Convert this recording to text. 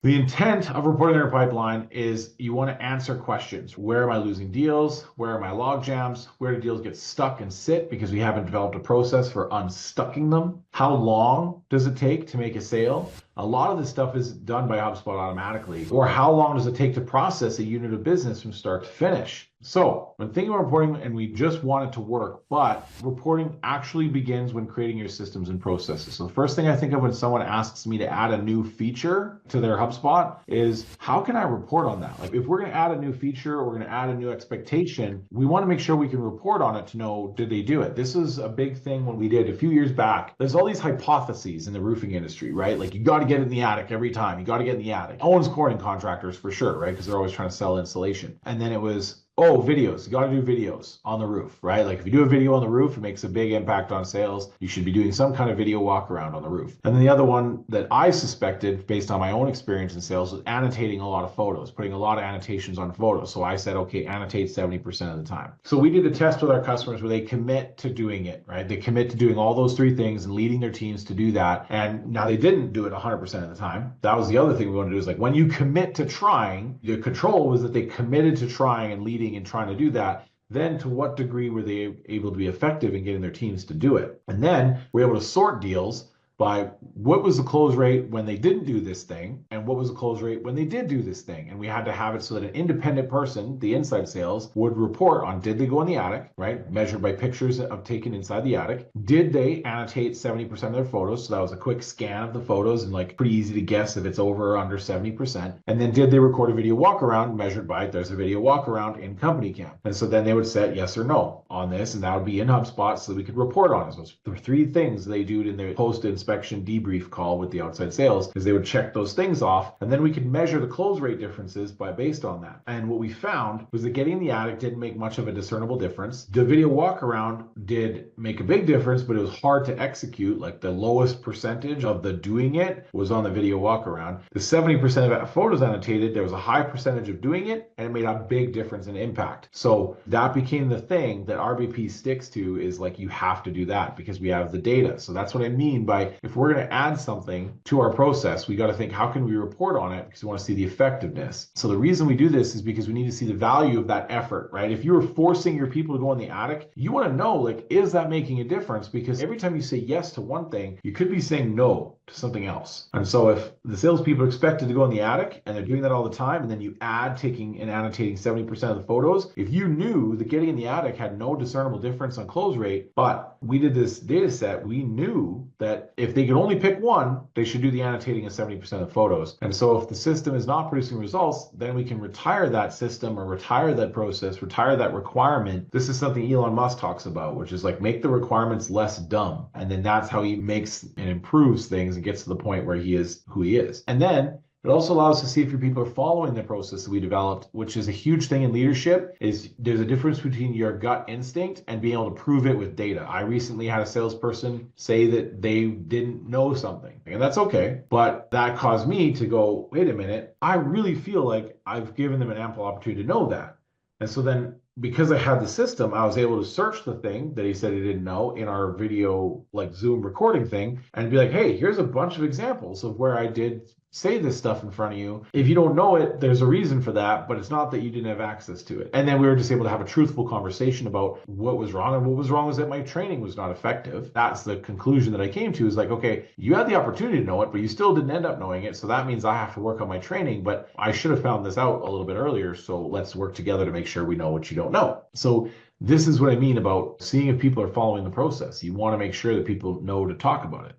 The intent of reporting your pipeline is you want to answer questions. Where am I losing deals? Where are my log jams? Where do deals get stuck and sit because we haven't developed a process for unstucking them? How long does it take to make a sale? A lot of this stuff is done by HubSpot automatically. Or how long does it take to process a unit of business from start to finish? So when thinking about reporting, and we just want it to work, but reporting actually begins when creating your systems and processes. So the first thing I think of when someone asks me to add a new feature to their HubSpot is, how can I report on that? Like if we're going to add a new feature or we're going to add a new expectation, we want to make sure we can report on it to know, did they do it? This is a big thing when we did a few years back. There's all these hypotheses in the roofing industry, right? Like you got to get in the attic every time. You got to get in the attic. Owens Corning contractors for sure, right? Because they're always trying to sell insulation. And then it was, oh, videos. You got to do videos on the roof, right? Like if you do a video on the roof, it makes a big impact on sales. You should be doing some kind of video walk around on the roof. And then the other one that I suspected based on my own experience in sales was annotating a lot of photos, putting a lot of annotations on photos. So I said, okay, annotate 70% of the time. So we did a test with our customers where they commit to doing it, right? They commit to doing all those three things and leading their teams to do that. And now they didn't do it 100% of the time. That was the other thing we want to do is like when you commit to trying, the control was that they committed to trying and leading and trying to do that. Then to what degree were they able to be effective in getting their teams to do it? And then we're able to sort deals by what was the close rate when they didn't do this thing and what was the close rate when they did do this thing. And we had to have it so that an independent person, the inside sales, would report on, did they go in the attic, right? Measured by pictures of taken inside the attic. Did they annotate 70% of their photos? So that was a quick scan of the photos and like pretty easy to guess if it's over or under 70%. And then did they record a video walk around measured by, there's a video walk around in company cam. And so then they would set yes or no on this, and that would be in HubSpot so that we could report on it. So the three things they do in their post-inspection debrief call with the outside sales is they would check those things off, and then we could measure the close rate differences based on that. And what we found was that getting in the attic didn't make much of a discernible difference. The video walk around did make a big difference, but it was hard to execute. Like the lowest percentage of the doing it was on the video walk around. The 70% of photos annotated, there was a high percentage of doing it, and it made a big difference in impact. So that became the thing that RVP sticks to, is like you have to do that because we have the data. So that's what I mean by, if we're going to add something to our process, we got to think, how can we report on it? Because we want to see the effectiveness. So the reason we do this is because we need to see the value of that effort, right? If you're forcing your people to go in the attic, you want to know, like, is that making a difference? Because every time you say yes to one thing, you could be saying no to something else. And so if the salespeople are expected to go in the attic and they're doing that all the time, and then you add taking and annotating 70% of the photos, if you knew that getting in the attic had no discernible difference on close rate, but we did this data set, we knew that if they could only pick one, they should do the annotating of 70% of photos. And so if the system is not producing results, then we can retire that system or retire that process, retire that requirement. This is something Elon Musk talks about, which is like make the requirements less dumb. And then that's how he makes and improves things and gets to the point where he is who he is. And then it also allows us to see if your people are following the process that we developed, which is a huge thing in leadership. Is there's a difference between your gut instinct and being able to prove it with data. I recently had a salesperson say that they didn't know something, and that's okay. But that caused me to go, wait a minute, I really feel like I've given them an ample opportunity to know that. And so then because I had the system, I was able to search the thing that he said he didn't know in our video, like Zoom recording thing, and be like, hey, here's a bunch of examples of where I did say this stuff in front of you. If you don't know it, there's a reason for that, but it's not that you didn't have access to it. And then we were just able to have a truthful conversation about what was wrong. And what was wrong was that my training was not effective. That's the conclusion that I came to, is like, okay, you had the opportunity to know it, but you still didn't end up knowing it. So that means I have to work on my training, but I should have found this out a little bit earlier. So let's work together to make sure we know what you don't know. So this is what I mean about seeing if people are following the process. You want to make sure that people know to talk about it.